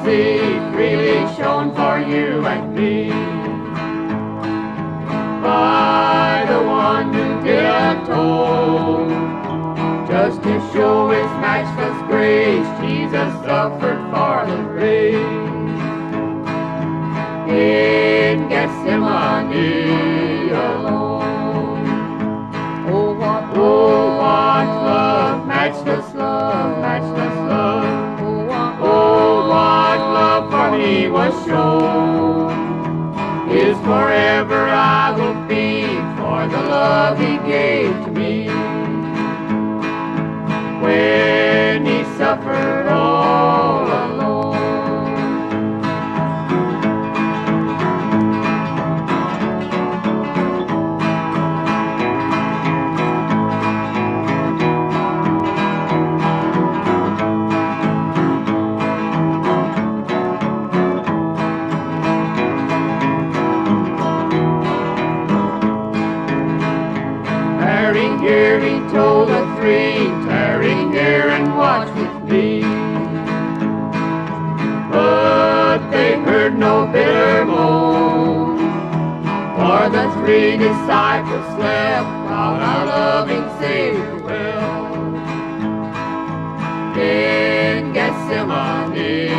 mercy freely shown for you and me. By the one who did atone, just to show his matchless grace, Jesus suffered for the race. In Gethsemane alone. Oh, what love, matchless love, matchless love. Oh, what love for me was shown. His forever I will be, for the love he gave to me. When he suffered all alone. Here he told the three, tarry here and watch with me. But they heard no bitter moan, for the three disciples slept while our loving Savior well. In Gethsemane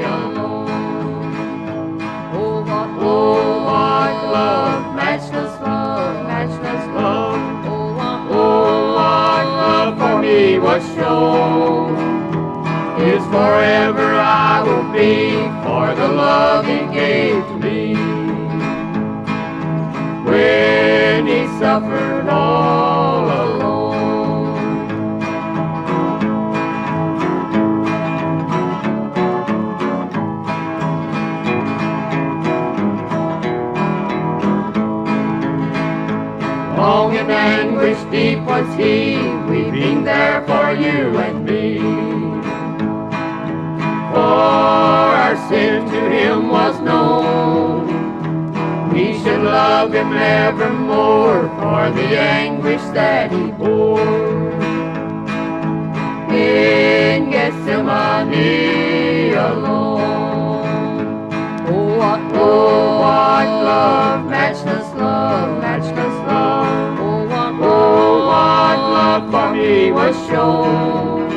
alone. Oh, what love, matchless love, matchless love. Oh, what love for me was shown. His forever I will be, for the love he gave to me. When he suffered all alone. Long in anguish deep was he, weeping there for you and me. For our sin to him was known, we should love him evermore, for the anguish that he bore. In Gethsemane alone. Oh, what love, matchless love, matchless love. Oh, what love for me was shown.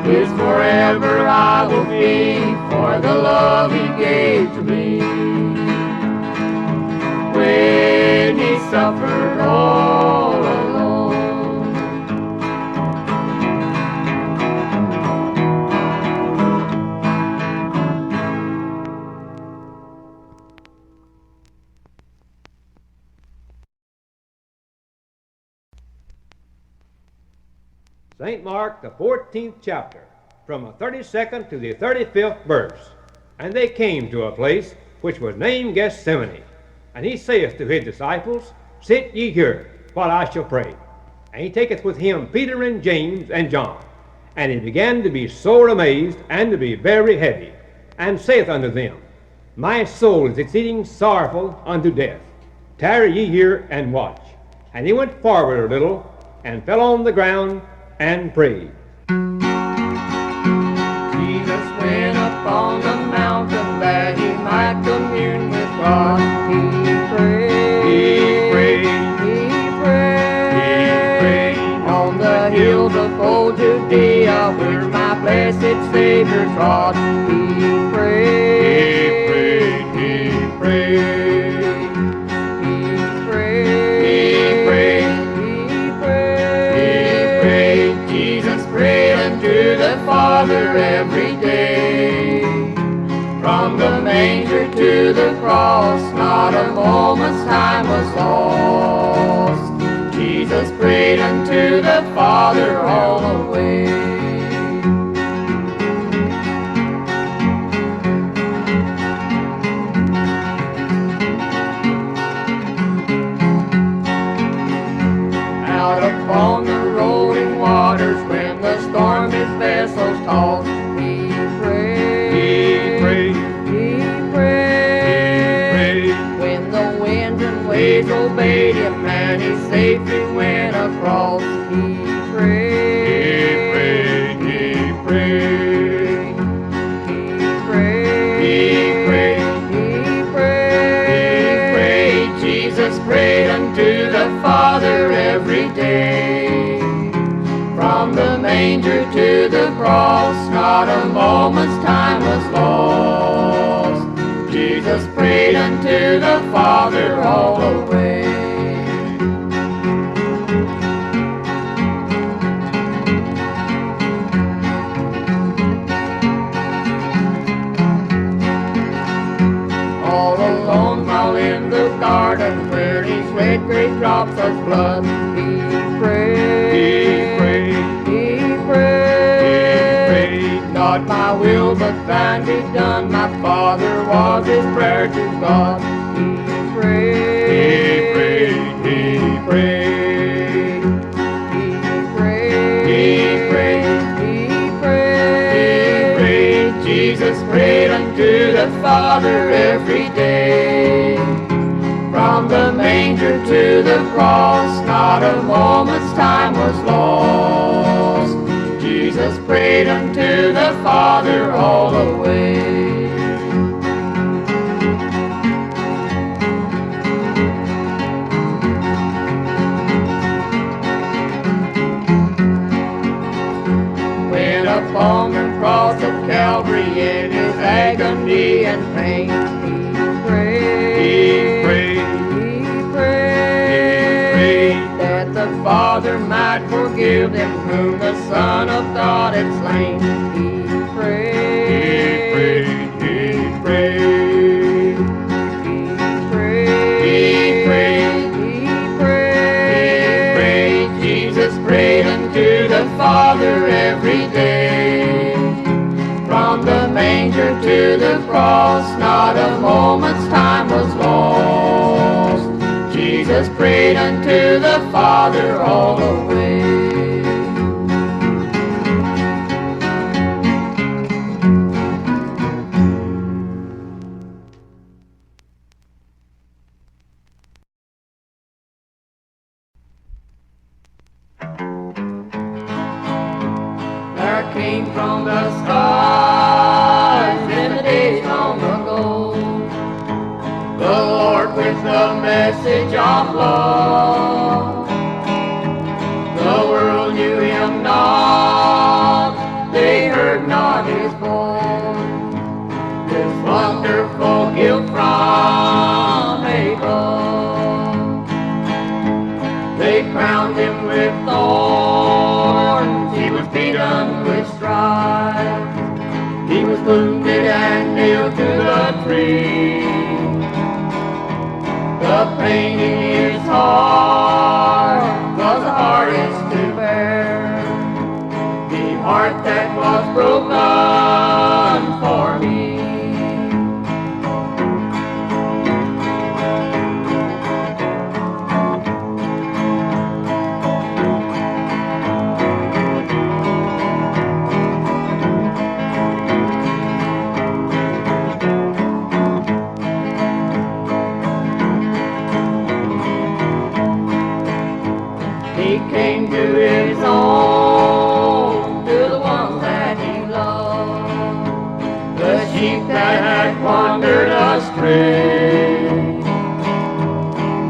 His forever I will be, for the love he gave to me. When he suffered all alone. St. Mark, the 14th chapter, from the 32nd to the 35th verse. And they came to a place which was named Gethsemane. And he saith to his disciples, Sit ye here, while I shall pray. And he taketh with him Peter and James and John. And he began to be sore amazed, and to be very heavy, and saith unto them, My soul is exceeding sorrowful unto death. Tarry ye here and watch. And he went forward a little, and fell on the ground, and prayed. Jesus went up on the mountain that he might commune with God. He prayed. He prayed. He prayed. He prayed. On the hills of old Judea, where my blessed Savior trod. He prayed. He prayed. He prayed. Father every day. From the manger to the cross, not a moment's time was lost. Jesus prayed unto the Father all the way. Out upon the rolling waters, when the storm his vessels tossed, he prayed. He prayed. He prayed. He prayed. When the winds and waves obeyed him, and he safely went across, he prayed. He prayed. manger to the cross, not a moment's time was lost. Jesus prayed unto the Father all the way. All alone while in the garden where he sweat great drops of blood, he prayed, not my will but thine be done. My Father was his prayer to God. He prayed, Jesus prayed unto the Father every day. From the manger to the cross, not a moment's time was lost. Jesus prayed unto the Father all the way. When upon the cross of Calvary in his agony and pain, he prayed that the Father might forgive them whom the Son of God had slain. He prayed, Jesus prayed unto the Father every day. From the manger to the cross, not a moment's time was lost. Jesus prayed unto the Father all the way. There came from the skies in the days long ago the Lord with the message of love. The world knew him not, they heard not his voice. His wonderful gift from above. They crowned him with thorns, he was beaten with stripes. He was wounded and nailed to the tree. The pain in his heart was the hardest to bear. The heart that was broken for me. He came to his own, to the ones that he loved, the sheep that had wandered astray.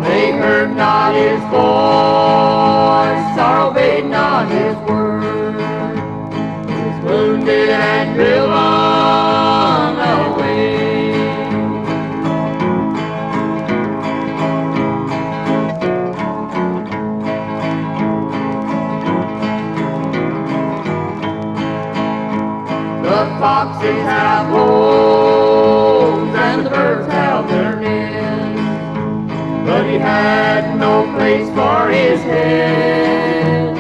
They heard not his voice, or obeyed not his word. He was wounded and driven away. The foxes have holes and the birds have their nests, but he had no place for his head.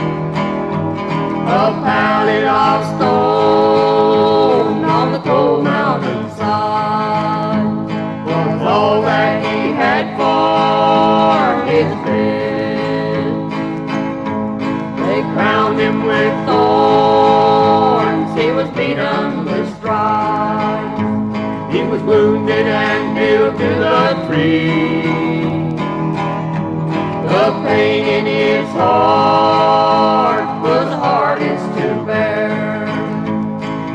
A pallet of stone on the cold mountainside was all that he had for his bed. They crowned him with thorns, he was beaten with stripes. He was wounded and nailed to the tree. The pain in his heart was the hardest to bear.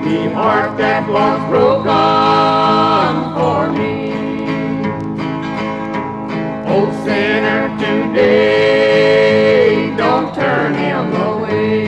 The heart that was broken for me. Oh sinner, today don't turn him away.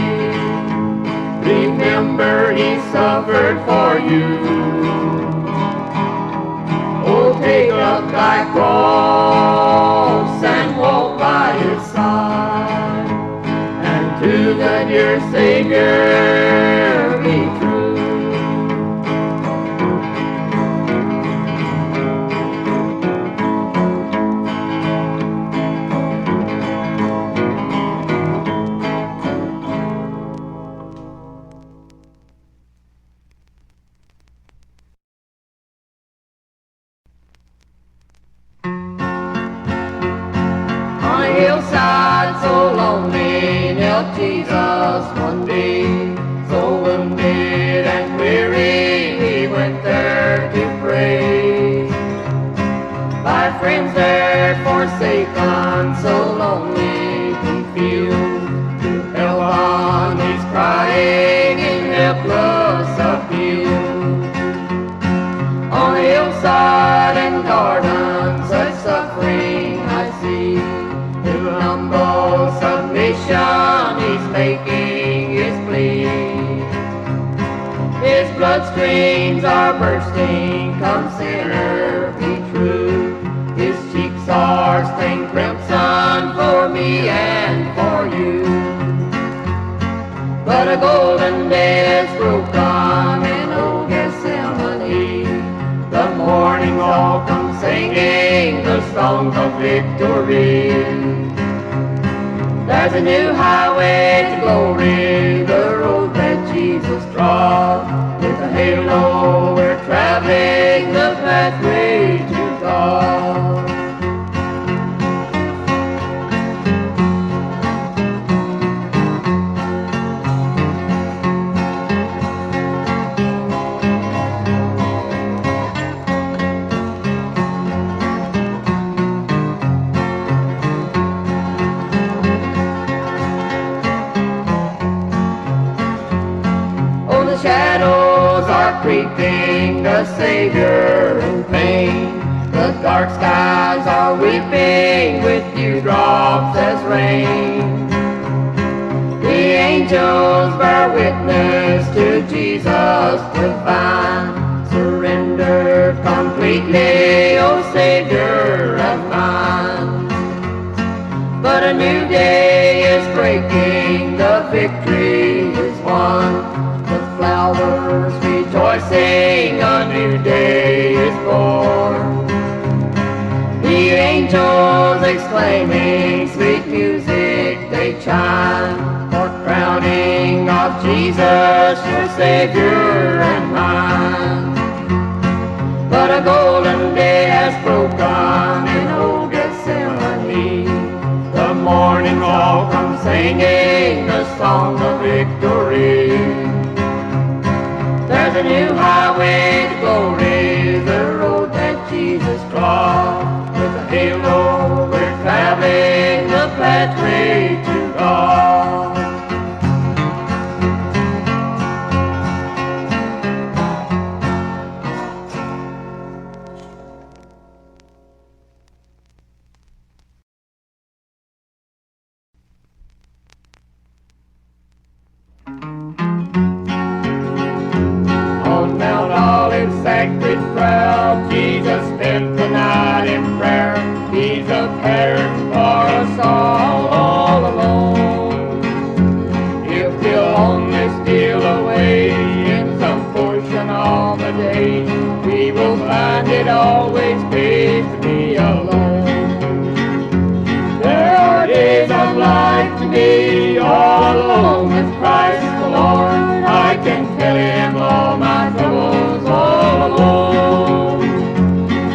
hillside so lonely knelt Jesus one day, so wounded and weary he went there to pray. By friends there forsaken, so lonely he feels, to help on his crying in helpless appeal. On a hillside and garden such suffering I see, through humble submission he's making his plea. His bloodstreams are bursting, come sinner be true. His cheeks are stained crimson for me and for you. But a golden day is broken in old Gethsemane. The morning all come singing the songs of victory. There's a new highway to glory, the road that Jesus trod. With a halo we're traveling the pathway to God. Shadows are creeping, the Savior in pain. The dark skies are weeping with dewdrops as rain. The angels bear witness to Jesus divine, surrendered completely, O Savior of mine. But a new day is breaking, the victory is won. Flowers rejoicing, a new day is born. The angels exclaiming, sweet music they chime, for crowning of Jesus, your Savior and mine. But a golden day has broken in old Gethsemane. The morning all come singing the song of victory. There's a new highway to glory, the road that Jesus trod. With a halo we're traveling the pathway to God. Sacred crowd, Jesus spent the night in prayer. He's a parent for us all alone. If we'll only steal away in some portion of the day, we will find it always pays to be alone. There are days I'd like to be all alone with Christ the Lord. I can tell him all my troubles all alone.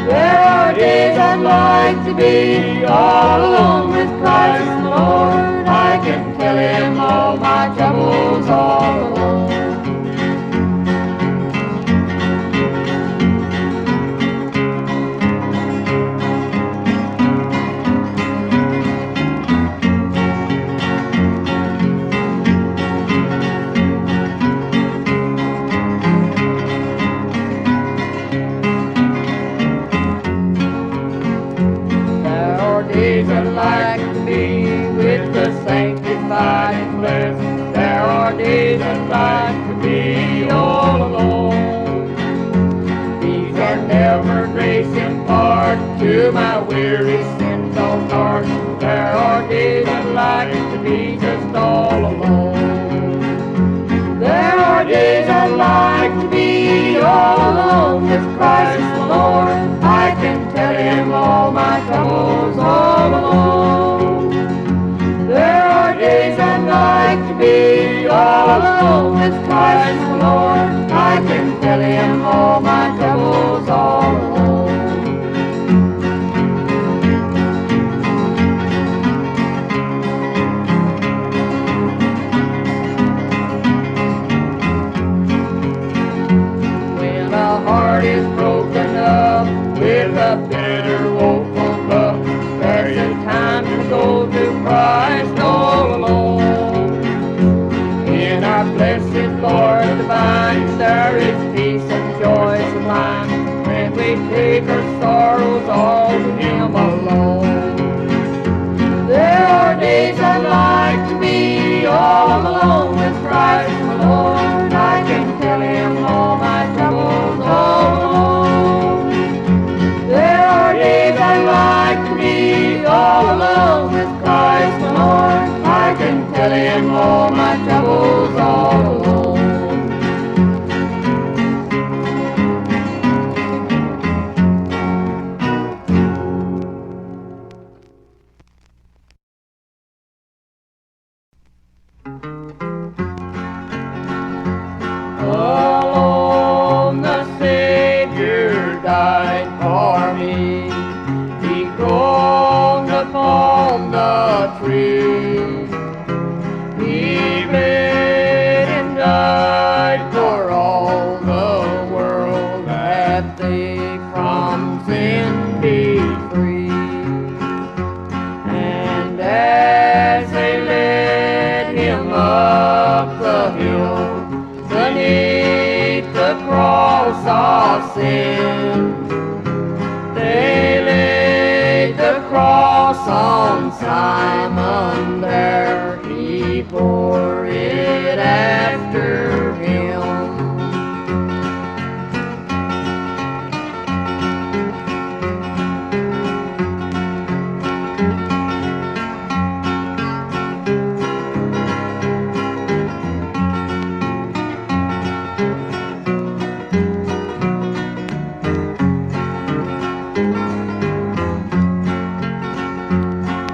There are days I'd like to be all alone with Christ the Lord. I can tell him all my troubles all alone. I'd like to be with the sanctified and blessed. There are days I'd like to be all alone. These are never grace impart to my weary sins all dark. There are days I'd like to be just all alone. There are days I'd like to be all alone with Christ the Lord. I can tell him all my troubles all alone. There are days I'd like to be all alone with Christ the Lord. I can tell him all my troubles all alone. heart is broken up with a bitter, woeful look. There's a time to go to Christ all alone. In our blessed Lord divine, there is peace and joy sublime when we take our sorrows all to Him alone. There are days I'd like to be all alone with Christ my Lord. I can tell Him all my troubles all alone. There are days I'd like to be all alone with Christ my Lord. I can tell Him all my troubles all alone. Alone the Savior died for me. He groaned upon the tree. He bled and died for all the world, that they from sin be free. And as they led Him up the hill, beneath the cross of sin, they laid the cross on Simon there. He bore it after Him.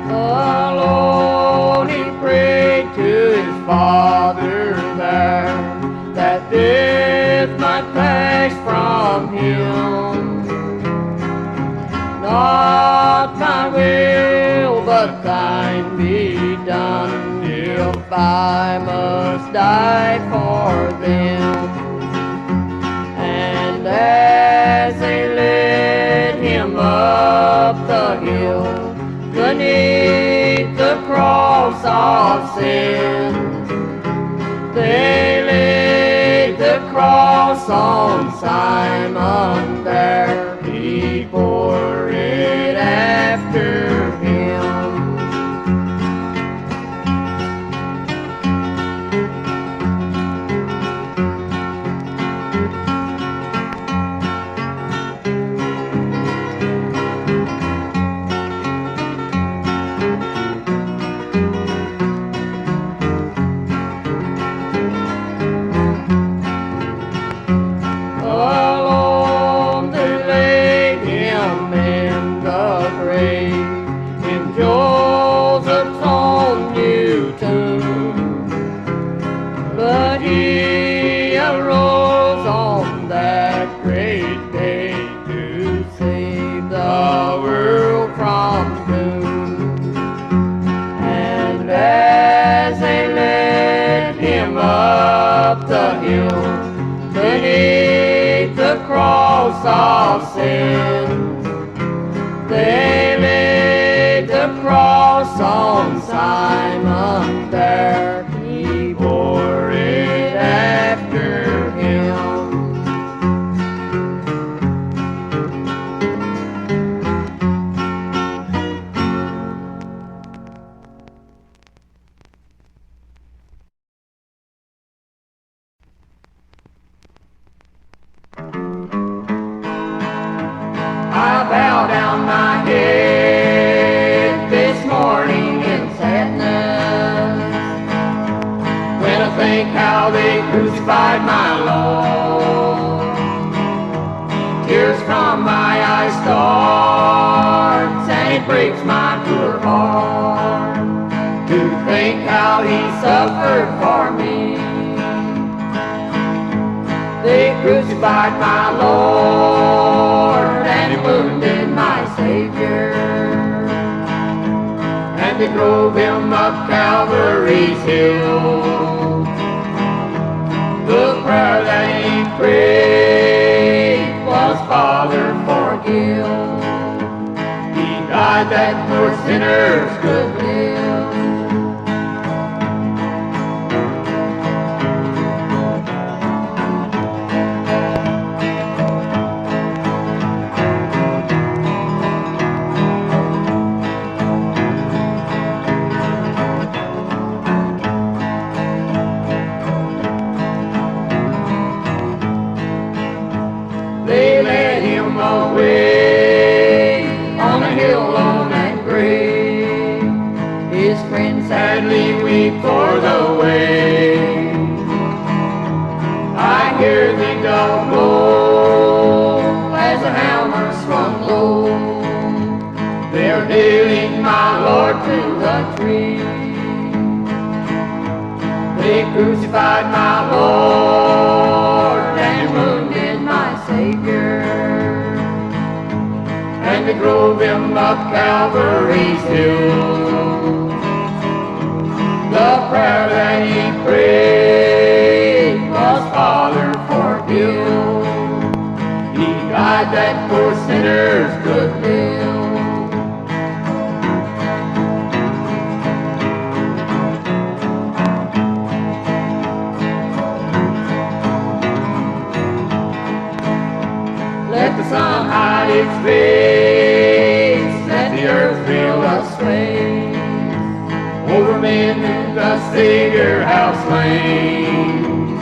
Alone He prayed to His Father there, that death might pass from Him. Not my will, but Thine be done, if I must die for them. And as they led Him up the hill, beneath the cross of sin, they laid the cross on Simon there. He bore it after Him. Alone they laid Him in the grave, in Joseph's own new tomb. But He arose on that great day to save the world from doom. And as they led Him up the hill, beneath the cross of sin, they laid the cross on Simon there. He bore it after Him. I bow down my head this morning in sadness, when I think how they crucified my Lord. Tears from my eyes starts, and it breaks my poor heart to think how He suffered for me. They crucified my Lord, and they wounded my Savior, and they drove Him up Calvary's hill. The prayer that He prayed was that poor sinners could live. They led him away on a hill lone and gray. His friends sadly weep for the way. I hear the dull blow as the hammer swung low. They're nailing my Lord to the tree. They crucified my Lord and wounded my Savior, and they drove him up Calvary's hill. The prayer that he prayed was, Father, forgive. He died that poor sinners could live. Let the sun hide its face, let the earth feel the sway. Over men whom the Savior hath slain.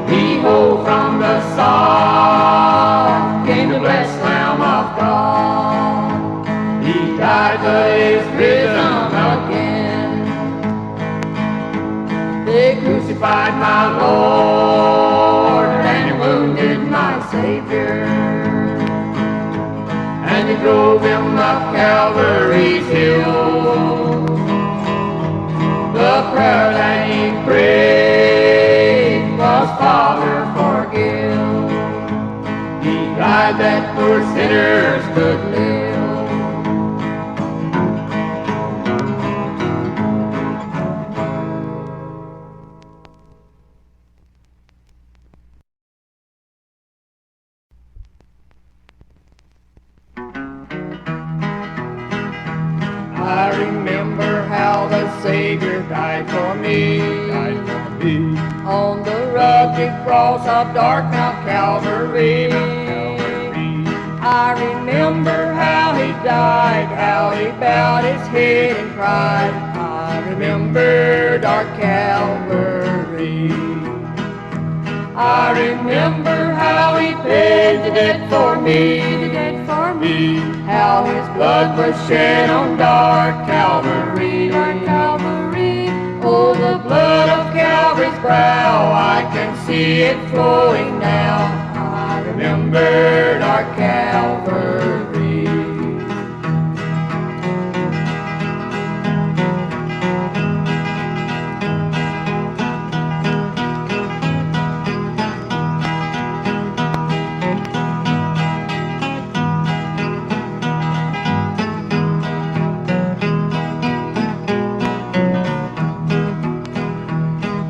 Behold, from the sod came the blessed Lamb of God. He died, but is risen again. They crucified my Lord and wounded my Savior, and they drove him up Calvary's hill. The prayer that he prayed was, Father, forgive. He died that poor sinners could live. I remember how the Savior died for me, on the rugged cross of dark Mount Calvary. I remember how he died, how he bowed his head and cried. I remember dark Calvary. I remember how he paid the debt for me, how his blood was shed on dark Calvary, Oh, the blood of Calvary's brow, I can see it flowing now. I remember dark Calvary.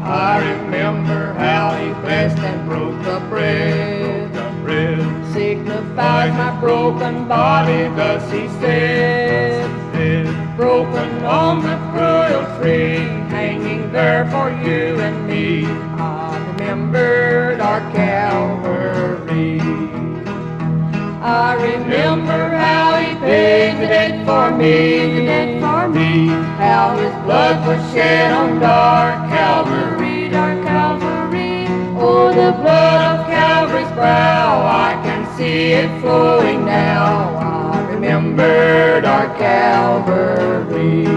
I remember how he blessed and broke the bread, signifies my broken body, thus he said, broken on the cruel tree, hanging there for you and me. I remember dark Calvary. I remember how he paid the debt for me, how his blood was shed on dark Calvary, Oh, the blood of Calvary's brow, I can see it flowing now. I remember dark Calvary.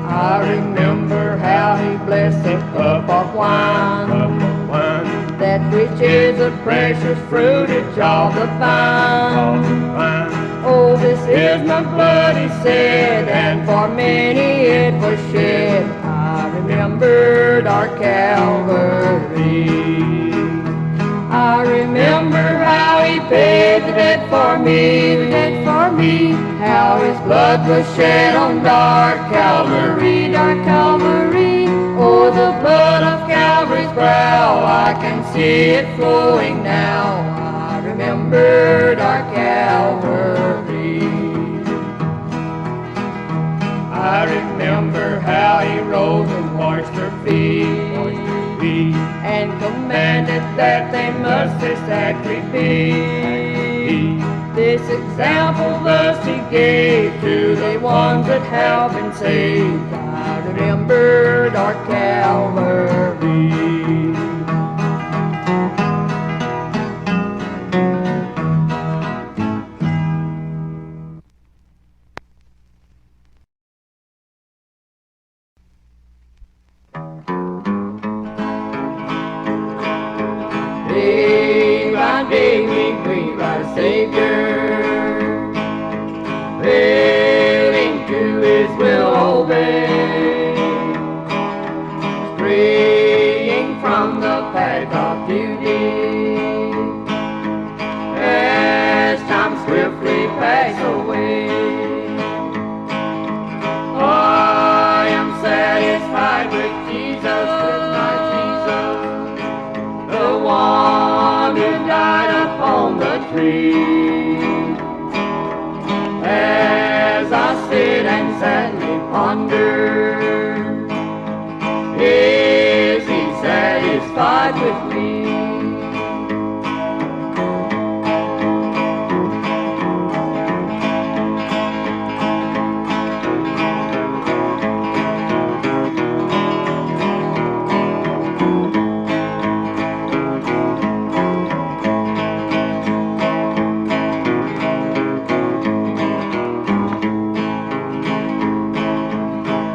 I remember how he blessed the cup of wine, that which is the precious fruitage of the vine. Oh, this is my blood, he said, and for many it was shed. I remember dark Calvary. paid the debt for me, the debt for me. How his blood was shed on dark Calvary, dark Calvary. Oh, the blood of Calvary's brow, I can see it flowing now. I remember dark Calvary. I remember how he rose and washed her feet, and commanded that they must taste sacrifice. This example thus he gave to the ones that have been saved. I remember dark Calvary. Day by day we grieve our Savior, failing to his will obey, straying from the path of duty, as time swiftly pass away. I am satisfied with Jesus, with my Jesus, the one who died upon the tree. As I sit and sadly ponder, is he satisfied with me?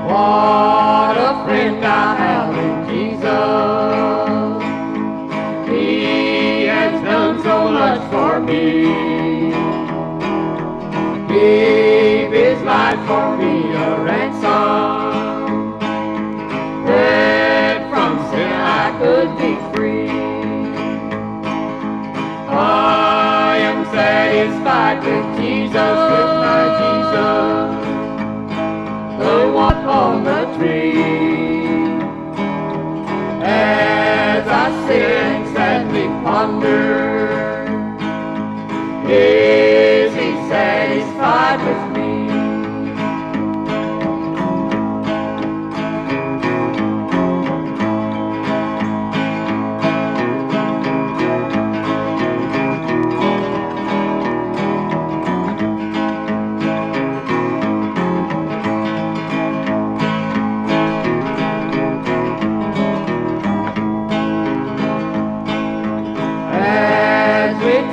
What a friend I have in Jesus. He has done so much for me. Gave his life for me a ransom, that from sin I could be free. I am satisfied with Jesus, with my Jesus, the one on the tree. As I sit and sadly ponder, is he satisfied with me?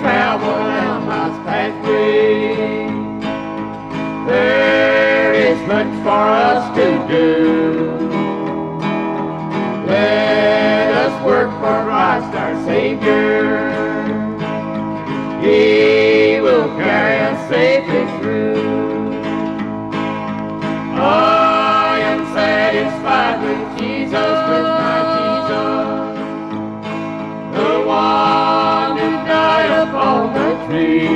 Travel down life's pathway, there is much for us to do. Let us work for Christ our Savior. He will carry us safely through. I am satisfied with Jesus, with my Jesus, the one who died upon the tree.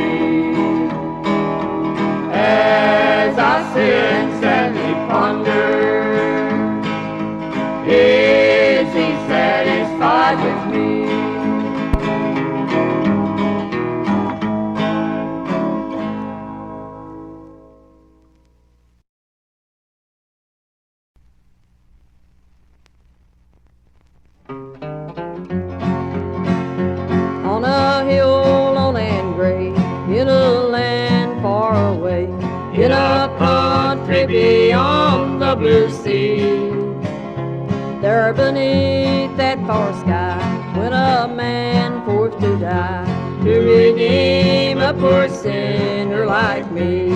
As I sit and sadly ponder, is he satisfied with me? On a hill lone and gray, in a land far away, in a country beyond the blue sea, there beneath that far sky went a man forth to die, to redeem a poor sinner like me.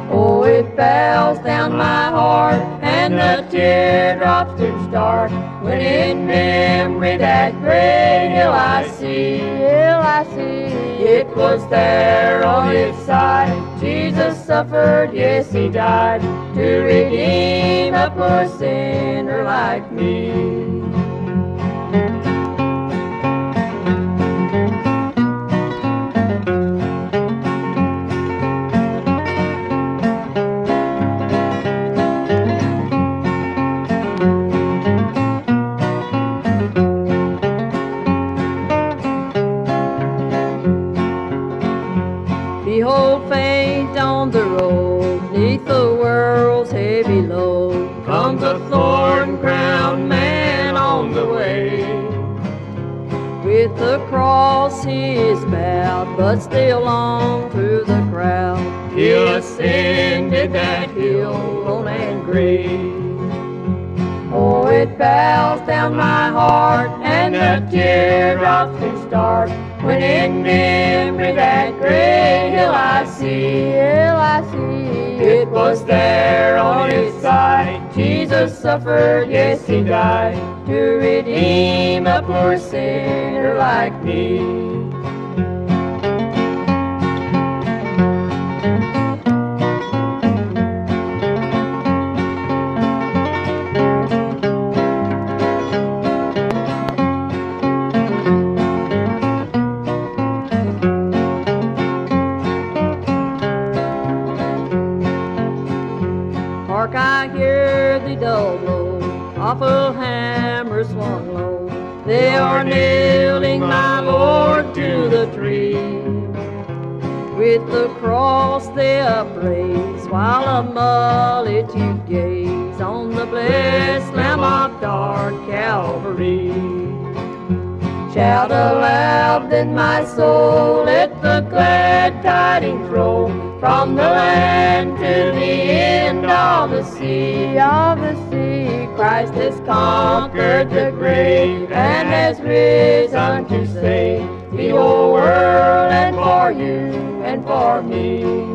Oh, it bows down my heart, and the teardrops do start, when in memory that great hill I see, hill I see. It was there on its side Jesus suffered, yes, he died, to redeem a poor sinner like me. With the cross he is bowed, but still on through the crowd. He ascended that hill, lone and gray. Oh, it bows down my heart, and the teardrops do start, when in memory that great hill I see. It was there on his side Jesus suffered, yes, he died, to redeem a poor sinner like me. Hark, I hear the dull blow, awful hammer swung low. They are nailing my Lord to the tree. With the cross they upraise, while a multitude gaze on the blessed Lamb of dark Calvary. Shout aloud then my soul, let the glad tidings roll, from the land to the end of the sea. Christ has conquered the grave, and has risen to save the whole world, and for you and for me.